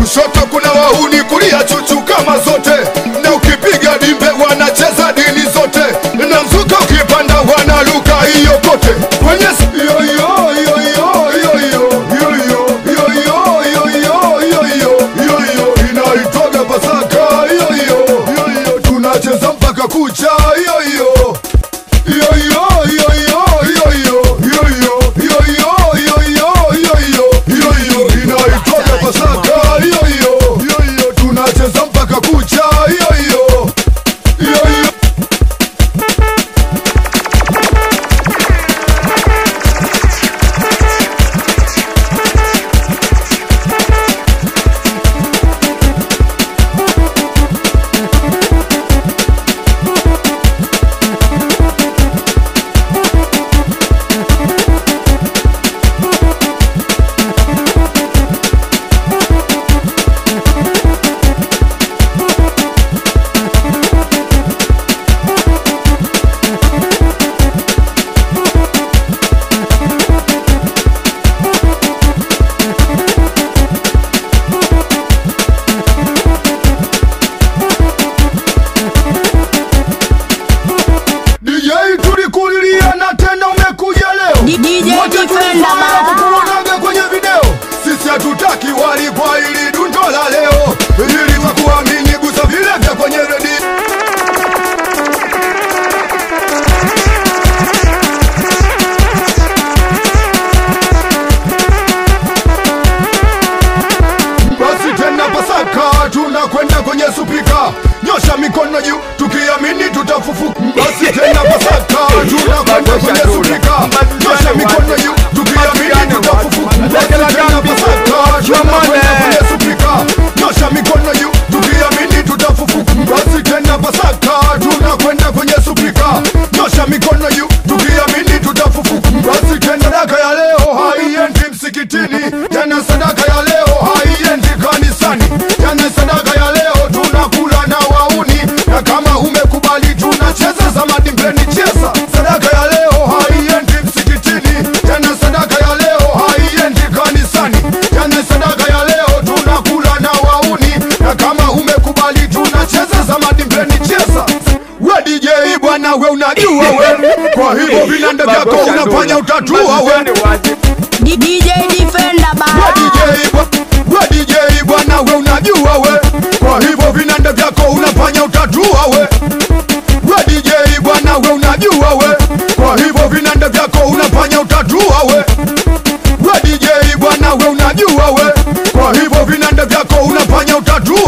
kushoto kuna wahuni, kulia chuchu kama zote, na ukipiga dimbe wanacheza dini zote, na mzuka ukipanda wanaluka hiyo kote kwenye yo yo yo yo yo yo yo yo yo yo inaitwaga Pasaka yo tunacheza mpaka kucha yo yo inaitwaga Pasaka yo tunacheza mpaka kucha yo. Hatutaki wali kwa hili dundo la leo, ili takuamini gusa vile vya kwenye redio. Basi tena Pasaka tunakwenda kwenye supika, nyosha mikono juu tukiamini tutafufuka. Basi tena Pasaka tunakwenda kwenye supika, nyosha mikono juu tukiamini tutafufuka. Basi tena Pasaka tunakwenda kwenye supika, nyosha mikono juu tukiamini tutafufuka. Basi tena Pasaka tunakwenda kwenye supika, nyosha mikono juu tukiamini tutafufuka. Basi tena sadaka ya leo haiendi msikitini, tena sadaka ya leo haiendi kanisani, tena sadaka ya leo tunakula na wauni, na kama umekubali tunacheza za madimbeni cheza. Sadaka ya leo haiendi msikitini, tena sadaka ya leo haiendi kanisani, tena sadaka ya leo tunakula na wauni, na kama umekubali tunacheza za madimbeni cheza. We DJ bwana we unajua we, kwa hivyo vinanda vyako unafanya utatua we. DJ Defender bana. We DJ bwana we unajua we, kwa hivyo vinanda vyako unafanya utatua we. We DJ bwana we unajua we, kwa hivyo vinanda vyako unafanya utatua we. We DJ bwana we unajua we, kwa hivyo vinanda vyako unafanya utatua